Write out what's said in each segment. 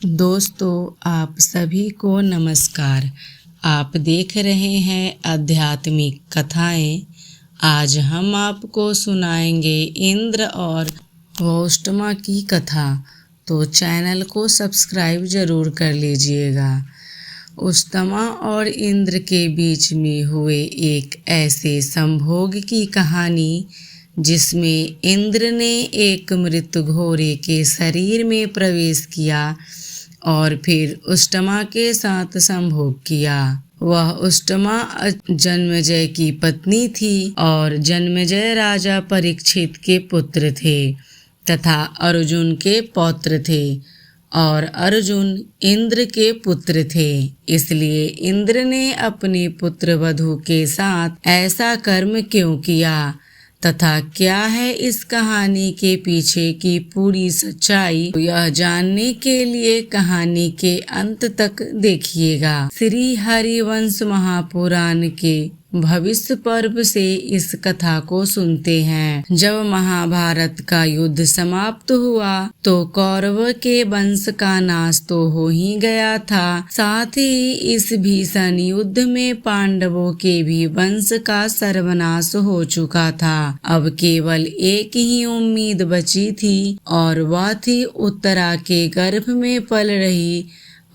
दोस्तों, आप सभी को नमस्कार। आप देख रहे हैं आध्यात्मिक कथाएं। आज हम आपको सुनाएंगे इंद्र और वौष्टमा की कथा। तो चैनल को सब्सक्राइब जरूर कर लीजिएगा। उष्टमा और इंद्र के बीच में हुए एक ऐसे संभोग की कहानी जिसमें इंद्र ने एक मृत घोड़े के शरीर में प्रवेश किया और फिर उष्टमा के साथ संभोग किया। वह उष्टमा जन्मेजय की पत्नी थी और जन्मेजय राजा परीक्षित के पुत्र थे तथा अर्जुन के पौत्र थे और अर्जुन इंद्र के पुत्र थे। इसलिए इंद्र ने अपने पुत्र वधु के साथ ऐसा कर्म क्यों किया तथा क्या है इस कहानी के पीछे की पूरी सच्चाई, यह जानने के लिए कहानी के अंत तक देखिएगा। श्री हरिवंश महापुराण के भविष्य पर्व से इस कथा को सुनते हैं। जब महाभारत का युद्ध समाप्त हुआ तो कौरव के वंश का नाश तो हो ही गया था, साथ ही इस भीषण युद्ध में पांडवों के भी वंश का सर्वनाश हो चुका था। अब केवल एक ही उम्मीद बची थी और वह थी उत्तरा के गर्भ में पल रही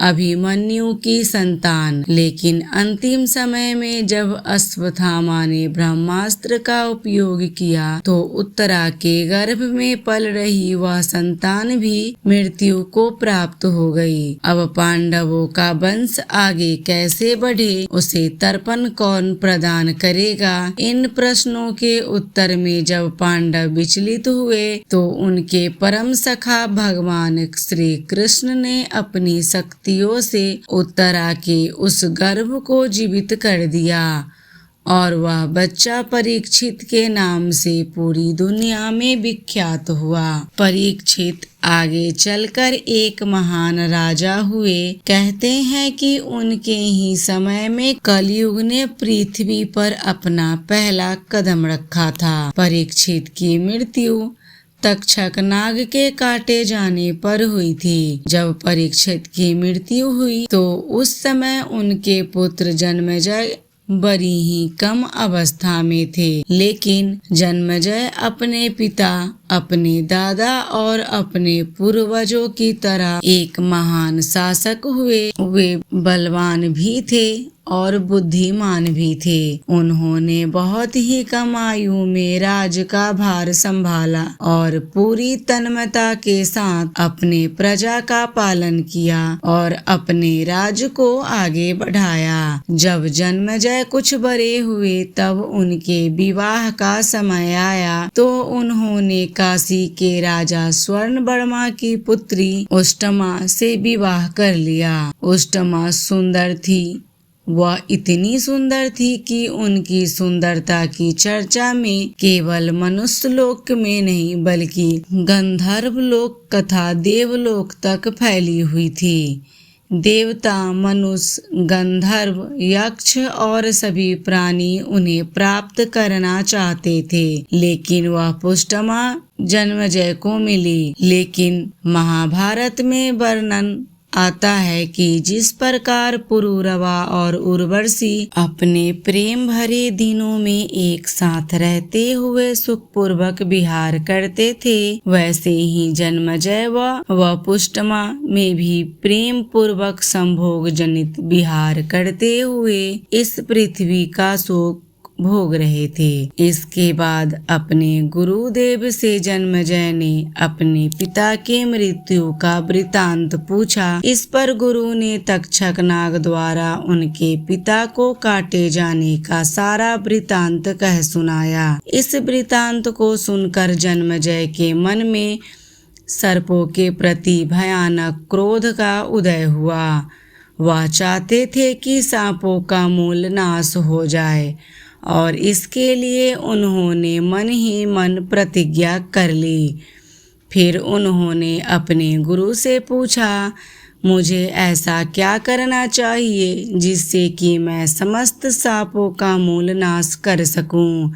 अभिमन्यु की संतान। लेकिन अंतिम समय में जब अश्वत्थामा ने ब्रह्मास्त्र का उपयोग किया तो उत्तरा के गर्भ में पल रही वह संतान भी मृत्यु को प्राप्त हो गई। अब पांडवों का वंश आगे कैसे बढ़े, उसे तर्पण कौन प्रदान करेगा? इन प्रश्नों के उत्तर में जब पांडव विचलित हुए तो उनके परम सखा भगवान श्री कृष्ण ने अपनी शक्तियों से उत्तरा के उस गर्भ को जीवित कर दिया और वह बच्चा परीक्षित के नाम से पूरी दुनिया में विख्यात हुआ। परीक्षित आगे चलकर एक महान राजा हुए। कहते हैं कि उनके ही समय में कलयुग ने पृथ्वी पर अपना पहला कदम रखा था। परीक्षित की मृत्यु तक्षक नाग के काटे जाने पर हुई थी। जब परीक्षित की मृत्यु हुई तो उस समय उनके पुत्र जन्मेजय बड़ी ही कम अवस्था में थे। लेकिन जन्मेजय अपने पिता, अपने दादा और अपने पूर्वजों की तरह एक महान शासक हुए। वे बलवान भी थे और बुद्धिमान भी थे। उन्होंने बहुत ही कम आयु में राज का भार संभाला और पूरी तन्मयता के साथ अपने प्रजा का पालन किया और अपने राज को आगे बढ़ाया। जब जन्मेजय कुछ बड़े हुए तब उनके विवाह का समय आया तो उन्होंने काशी के राजा स्वर्णवर्मा की पुत्री उष्टमा से विवाह कर लिया। उष्टमा सुंदर थी। वह इतनी सुंदर थी कि उनकी सुंदरता की चर्चा में केवल मनुष्य लोक में नहीं बल्कि गंधर्व लोक तथा देवलोक तक फैली हुई थी। देवता, मनुष्य, गंधर्व, यक्ष और सभी प्राणी उन्हें प्राप्त करना चाहते थे, लेकिन वह उष्टमा जन्मेजय को मिली। लेकिन महाभारत में वर्णन आता है कि जिस प्रकार पुरुरवा और उर्वशी अपने प्रेम भरे दिनों में एक साथ रहते हुए सुखपूर्वक विहार करते थे, वैसे ही जन्मेजय व उष्टमा में भी प्रेम पूर्वक संभोग जनित विहार करते हुए इस पृथ्वी का सुख भोग रहे थे। इसके बाद अपने गुरुदेव से जन्मेजय ने अपने पिता के मृत्यु का वृतांत पूछा। इस पर गुरु ने तक्षक नाग द्वारा उनके पिता को काटे जाने का सारा वृतांत कह सुनाया। इस वृतांत को सुनकर जन्मेजय के मन में सर्पों के प्रति भयानक क्रोध का उदय हुआ। वह चाहते थे कि सांपों का मूल नाश हो जाए और इसके लिए उन्होंने मन ही मन प्रतिज्ञा कर ली। फिर उन्होंने अपने गुरु से पूछा, मुझे ऐसा क्या करना चाहिए जिससे कि मैं समस्त सांपों का मूल नाश कर सकूं?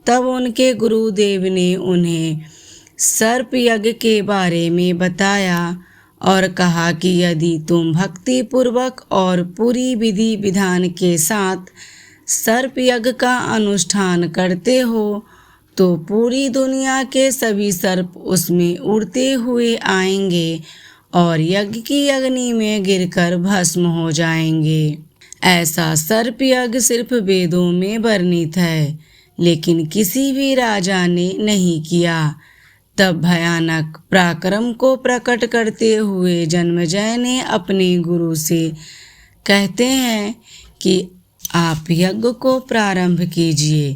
तब उनके गुरुदेव ने उन्हें सर्प यज्ञ के बारे में बताया और कहा कि यदि तुम भक्ति पूर्वक और पूरी विधि विधान के साथ सर्प यज्ञ का अनुष्ठान करते हो तो पूरी दुनिया के सभी सर्प उसमें उड़ते हुए आएंगे और यज्ञ की अग्नि में गिरकर भस्म हो जाएंगे। ऐसा सर्प यज्ञ सिर्फ वेदों में वर्णित है, लेकिन किसी भी राजा ने नहीं किया। तब भयानक पराक्रम को प्रकट करते हुए जन्मेजय ने अपने गुरु से कहते हैं कि आप यज्ञ को प्रारंभ कीजिए।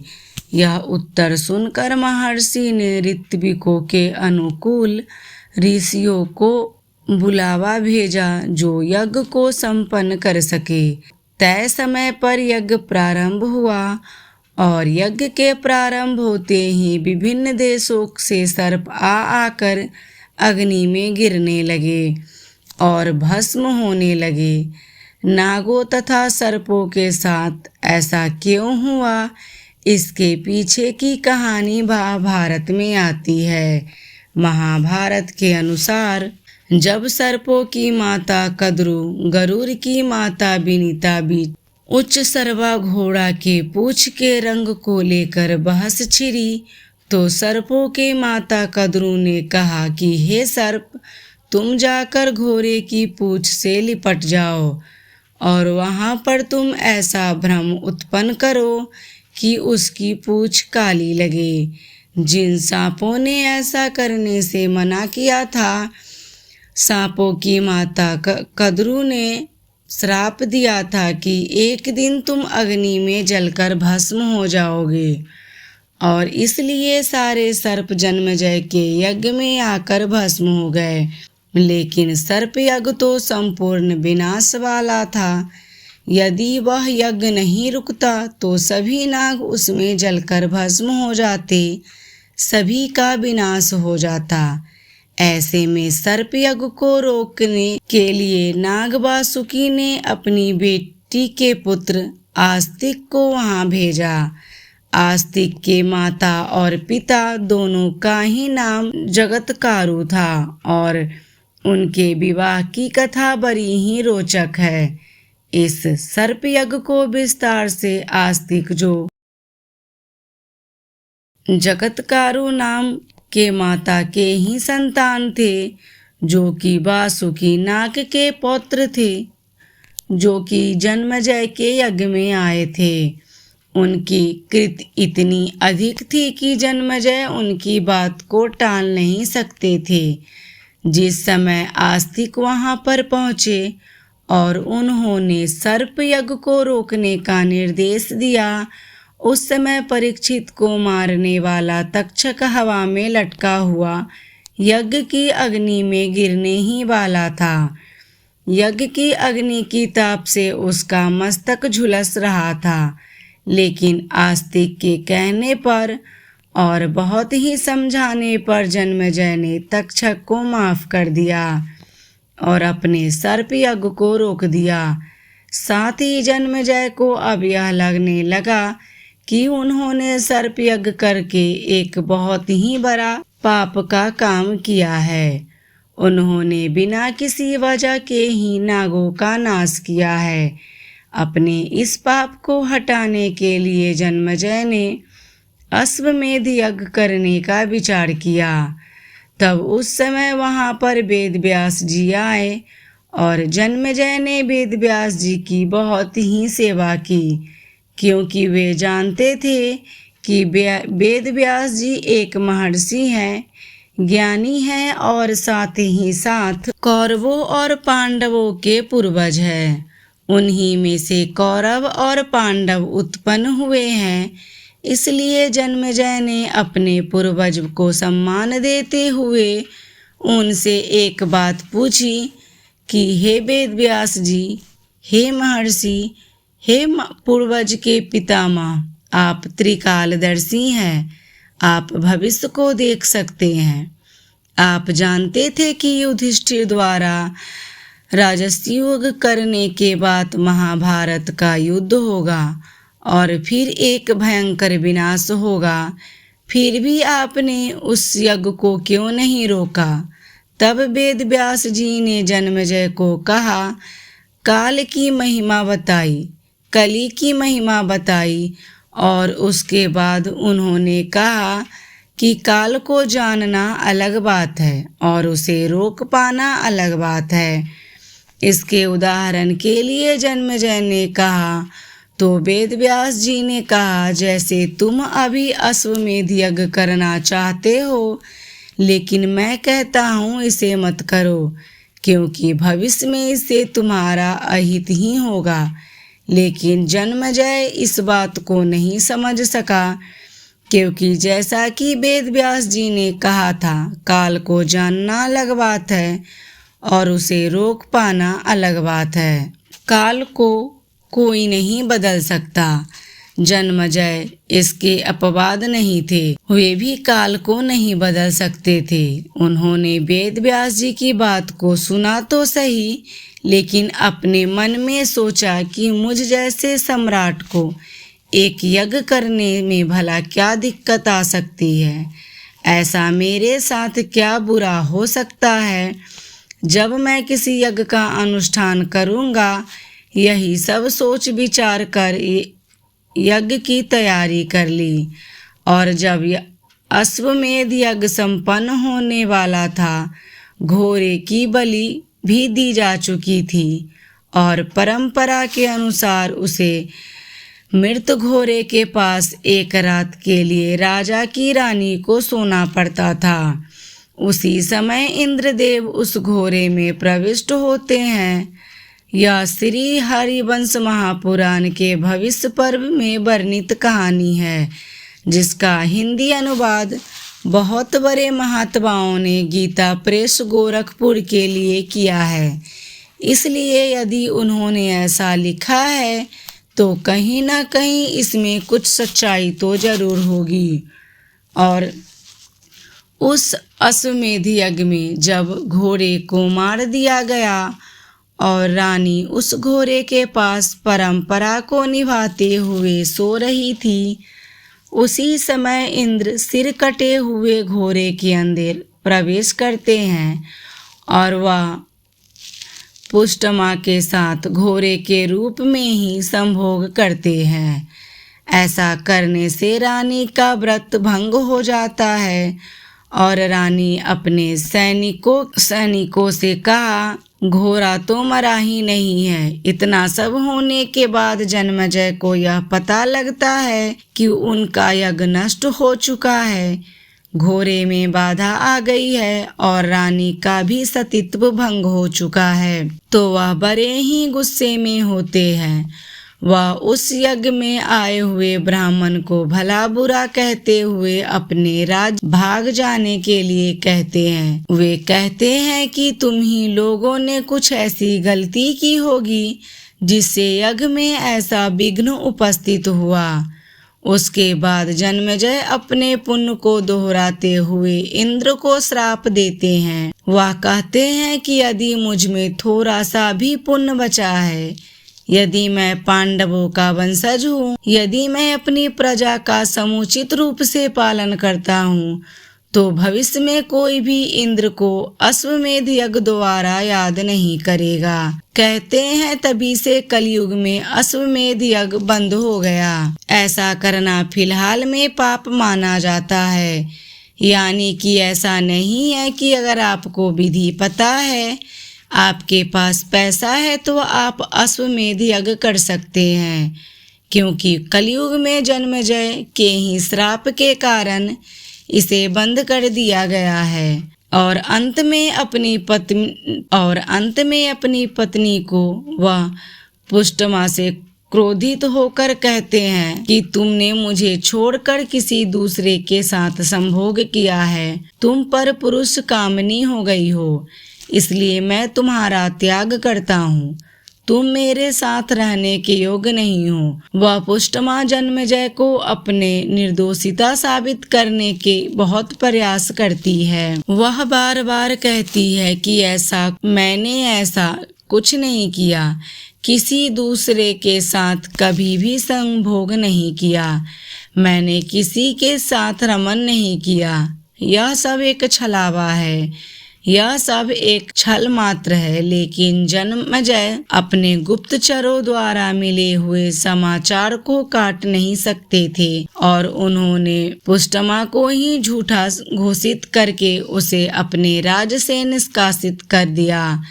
यह उत्तर सुनकर महर्षि ने ऋत्विकों के अनुकूल ऋषियों को बुलावा भेजा जो यज्ञ को संपन्न कर सके। तय समय पर यज्ञ प्रारंभ हुआ और यज्ञ के प्रारंभ होते ही विभिन्न देशों से सर्प आकर अग्नि में गिरने लगे और भस्म होने लगे। नागों तथा सर्पों के साथ ऐसा क्यों हुआ, इसके पीछे की कहानी महाभारत में आती है। महाभारत के अनुसार जब सर्पों की माता कद्रु गरुड़ की माता विनीता बीच उच्च सर्वा घोड़ा के पूंछ के रंग को लेकर बहस छिड़ी तो सर्पों के माता कद्रु ने कहा कि हे सर्प, तुम जाकर घोड़े की पूंछ से लिपट जाओ और वहां पर तुम ऐसा भ्रम उत्पन्न करो कि उसकी पूंछ काली लगे। जिन सांपों ने ऐसा करने से मना किया था, सांपों की माता कद्रु ने श्राप दिया था कि एक दिन तुम अग्नि में जलकर भस्म हो जाओगे, और इसलिए सारे सर्प जन्मेजय के यज्ञ में आकर भस्म हो गए। लेकिन सर्प यज्ञ तो संपूर्ण विनाश वाला था। यदि वह यज्ञ नहीं रुकता तो सभी नाग उसमें जलकर भस्म हो जाते, सभी का विनाश हो जाता। ऐसे में सर्प यज्ञ को रोकने के लिए नाग वासुकी ने अपनी बेटी के पुत्र आस्तिक को वहां भेजा। आस्तिक के माता और पिता दोनों का ही नाम जगतकारु था और उनके विवाह की कथा बड़ी ही रोचक है। इस सर्प यज्ञ को विस्तार से आस्तिक जो जगतकारु नाम के माता के ही संतान थे, जो कि वासुकी नाग के पौत्र थे, जो कि जन्मेजय के यज्ञ में आए थे। उनकी कृत इतनी अधिक थी कि जन्मेजय उनकी बात को टाल नहीं सकते थे। जिस समय आस्तिक वहां पर पहुंचे और उन्होंने सर्प यज्ञ को रोकने का निर्देश दिया, उस समय परीक्षित को मारने वाला तक्षक हवा में लटका हुआ यज्ञ की अग्नि में गिरने ही वाला था। यज्ञ की अग्नि की ताप से उसका मस्तक झुलस रहा था, लेकिन आस्तिक के कहने पर और बहुत ही समझाने पर जन्मेजय ने तक्षक को माफ कर दिया और अपने सर्प यज्ञ को रोक दिया। साथ ही जन्मेजय को अब यह लगने लगा कि उन्होंने सर्प यज्ञ करके एक बहुत ही बड़ा पाप का काम किया है। उन्होंने बिना किसी वजह के ही नागों का नाश किया है। अपने इस पाप को हटाने के लिए जन्मेजय ने अश्वमेध यज्ञ करने का विचार किया। तब उस समय वहां पर वेद व्यास जी आए और जन्मेजय ने वेद व्यास जी की बहुत ही सेवा की, क्योंकि वे जानते थे कि वेद व्यास जी एक महर्षि हैं, ज्ञानी हैं और साथ ही साथ कौरवों और पांडवों के पूर्वज हैं। उन्हीं में से कौरव और पांडव उत्पन्न हुए हैं। इसलिए जन्मेजय ने अपने पूर्वज को सम्मान देते हुए उनसे एक बात पूछी कि हे वेद व्यास जी, हे महर्षि, हे पूर्वज के पितामह, आप त्रिकालदर्शी हैं, आप भविष्य को देख सकते हैं। आप जानते थे कि युधिष्ठिर द्वारा राजस्व करने के बाद महाभारत का युद्ध होगा और फिर एक भयंकर विनाश होगा। फिर भी आपने उस यज्ञ को क्यों नहीं रोका? तब वेद व्यास जी ने जन्मेजय को कहा, काल की महिमा बताई, कली की महिमा बताई। और उसके बाद उन्होंने कहा कि काल को जानना अलग बात है और उसे रोक पाना अलग बात है। इसके उदाहरण के लिए जन्मेजय ने कहा तो वेद व्यास जी ने कहा, जैसे तुम अभी अश्वमेध यज्ञ करना चाहते हो, लेकिन मैं कहता हूँ इसे मत करो, क्योंकि भविष्य में इससे तुम्हारा अहित ही होगा। लेकिन जन्मेजय इस बात को नहीं समझ सका, क्योंकि जैसा कि वेद व्यास जी ने कहा था, काल को जानना अलग बात है और उसे रोक पाना अलग बात है। काल को कोई नहीं बदल सकता। जन्मेजय इसके अपवाद नहीं थे, वे भी काल को नहीं बदल सकते थे। उन्होंने वेद व्यास जी की बात को सुना तो सही, लेकिन अपने मन में सोचा कि मुझ जैसे सम्राट को एक यज्ञ करने में भला क्या दिक्कत आ सकती है। ऐसा मेरे साथ क्या बुरा हो सकता है। जब मैं किसी यज्ञ का अनुष्ठान करूँगा, यही सब सोच विचार कर यज्ञ की तैयारी कर ली। और जब अश्वमेध यज्ञ संपन्न होने वाला था, घोड़े की बलि भी दी जा चुकी थी और परंपरा के अनुसार उसे मृत घोड़े के पास एक रात के लिए राजा की रानी को सोना पड़ता था। उसी समय इंद्रदेव उस घोड़े में प्रविष्ट होते हैं। यह श्री हरिवंश महापुराण के भविष्य पर्व में वर्णित कहानी है, जिसका हिंदी अनुवाद बहुत बड़े महात्माओं ने गीता प्रेस गोरखपुर के लिए किया है। इसलिए यदि उन्होंने ऐसा लिखा है तो कहीं ना कहीं इसमें कुछ सच्चाई तो जरूर होगी। और उस अश्वमेध यज्ञ में जब घोड़े को मार दिया गया और रानी उस घोड़े के पास परंपरा को निभाते हुए सो रही थी, उसी समय इंद्र सिर कटे हुए घोड़े के अंदर प्रवेश करते हैं और वह पुष्टमा के साथ घोड़े के रूप में ही संभोग करते हैं। ऐसा करने से रानी का व्रत भंग हो जाता है और रानी अपने सैनिकों से कहा, घोड़ा तो मरा ही नहीं है। इतना सब होने के बाद जन्मेजय को यह पता लगता है कि उनका यज्ञ नष्ट हो चुका है, घोड़े में बाधा आ गई है और रानी का भी सतीत्व भंग हो चुका है। तो वह बड़े ही गुस्से में होते हैं। वह उस यज्ञ में आए हुए ब्राह्मण को भला बुरा कहते हुए अपने राज्य भाग जाने के लिए कहते हैं। वे कहते हैं कि तुम ही लोगों ने कुछ ऐसी गलती की होगी जिससे यज्ञ में ऐसा विघ्न उपस्थित हुआ। उसके बाद जन्मेजय अपने पुण्य को दोहराते हुए इंद्र को श्राप देते हैं। वह कहते हैं कि यदि मुझ में थोड़ा सा भी पुण्य बचा है, यदि मैं पांडवों का वंशज हूँ, यदि मैं अपनी प्रजा का समुचित रूप से पालन करता हूँ, तो भविष्य में कोई भी इंद्र को अश्वमेध यज्ञ द्वारा याद नहीं करेगा। कहते हैं तभी से कलयुग में अश्वमेध यज्ञ बंद हो गया। ऐसा करना फिलहाल में पाप माना जाता है। यानी कि ऐसा नहीं है कि अगर आपको विधि पता है, आपके पास पैसा है, तो आप अश्वमेध यज्ञ कर सकते हैं, क्योंकि कलयुग में जन्मेजय के ही श्राप के कारण इसे बंद कर दिया गया है। और अंत में अपनी पत्नी को वह पुष्टमा से क्रोधित होकर कहते हैं कि तुमने मुझे छोड़कर किसी दूसरे के साथ संभोग किया है, तुम पर पुरुष कामनी हो गई हो, इसलिए मैं तुम्हारा त्याग करता हूँ, तुम मेरे साथ रहने के योग्य नहीं हो। वह पुष्टमा जन्मेजय को अपने निर्दोषिता साबित करने के बहुत प्रयास करती है। वह बार बार कहती है कि मैंने ऐसा कुछ नहीं किया, किसी दूसरे के साथ कभी भी संभोग नहीं किया, मैंने किसी के साथ रमन नहीं किया, यह सब एक छलावा है। यह सब एक छल मात्र है। लेकिन जन्मेजय अपने गुप्तचरों द्वारा मिले हुए समाचार को काट नहीं सकते थे और उन्होंने पुष्टमा को ही झूठा घोषित करके उसे अपने राज्य से निष्कासित कर दिया।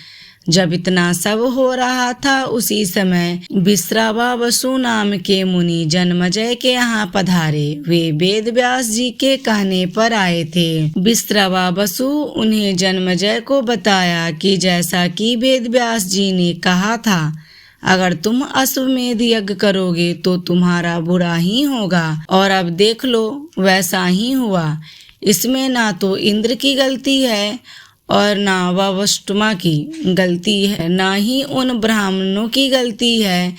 जब इतना सब हो रहा था उसी समय विश्रावावसु नाम के मुनि जन्मेजय के यहाँ पधारे। वे वेद व्यास जी के कहने पर आए थे। विश्रावावसु उन्हें जन्मेजय को बताया कि जैसा कि वेद व्यास जी ने कहा था, अगर तुम अश्वमेध यज्ञ करोगे तो तुम्हारा बुरा ही होगा, और अब देख लो वैसा ही हुआ। इसमें ना तो इंद्र की गलती है और ना ववष्टमा की गलती है, ना ही उन ब्राह्मणों की गलती है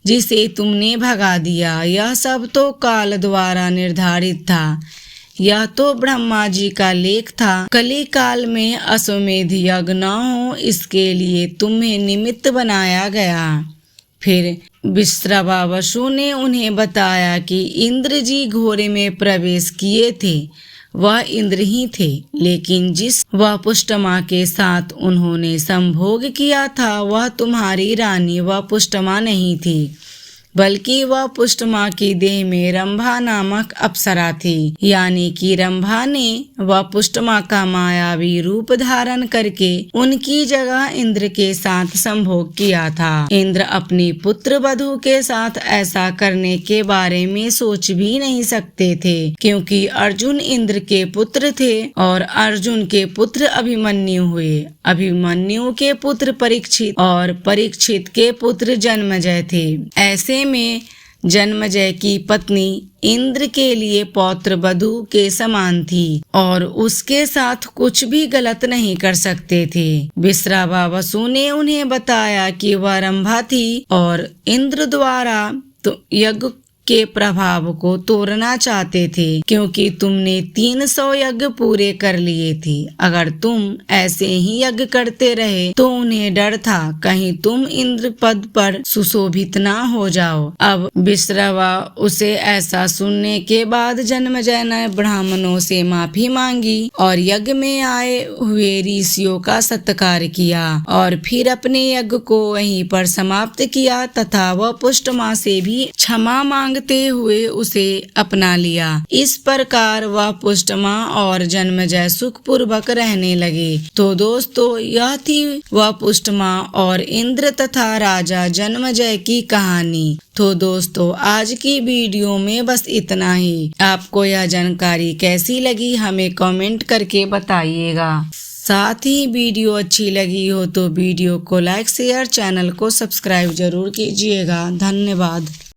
जिसे तुमने भगा दिया। यह सब तो काल द्वारा निर्धारित था। यह तो ब्रह्मा जी का लेख था। कली काल में अश्वमेध यज्ञ न हो, इसके लिए तुम्हें निमित्त बनाया गया। फिर विश्रवावसु ने उन्हें बताया कि इंद्र जी घोड़े में प्रवेश किए थे, वह इंद्र ही थे, लेकिन जिस वह पुष्टमा के साथ उन्होंने संभोग किया था वह तुम्हारी रानी वह पुष्टमा नहीं थी, बल्कि वह पुष्टमा की देह में रंभा नामक अप्सरा थी। यानी कि रंभा ने वह पुष्टमा का मायावी रूप धारण करके उनकी जगह इंद्र के साथ संभोग किया था। इंद्र अपनी पुत्र वधू के साथ ऐसा करने के बारे में सोच भी नहीं सकते थे, क्योंकि अर्जुन इंद्र के पुत्र थे और अर्जुन के पुत्र अभिमन्यु हुए। अभिमन्यु के पुत्र परीक्षित और परीक्षित के पुत्र जन्मेजय थे। ऐसे में जन्मेजय की पत्नी इंद्र के लिए पौत्र वधू के समान थी और उसके साथ कुछ भी गलत नहीं कर सकते थे। विश्रावावसु ने उन्हें बताया कि वह रंभा थी और इंद्र द्वारा तो यज्ञ के प्रभाव को तोड़ना चाहते थे, क्योंकि तुमने 300 यज्ञ पूरे कर लिए थे। अगर तुम ऐसे ही यज्ञ करते रहे तो उन्हें डर था कहीं तुम इंद्र पद पर सुशोभित ना हो जाओ। अब विश्रवा उसे ऐसा सुनने के बाद जन्मेजय ने ब्राह्मणों से माफी मांगी और यज्ञ में आए हुए ऋषियों का सत्कार किया और फिर अपने यज्ञ को वहीं पर समाप्त किया तथा वह पुष्टमा से भी क्षमा मांगते हुए उसे अपना लिया। इस प्रकार वह पुष्टमा और जन्मेजय सुखपूर्वक रहने लगे। तो दोस्तों, यह थी वह पुष्टमा और इंद्र तथा राजा जन्मेजय की कहानी। तो दोस्तों, आज की वीडियो में बस इतना ही। आपको यह जानकारी कैसी लगी हमें कमेंट करके बताइएगा। साथ ही वीडियो अच्छी लगी हो तो वीडियो को लाइक शेयर, चैनल को सब्सक्राइब जरूर कीजिएगा। धन्यवाद।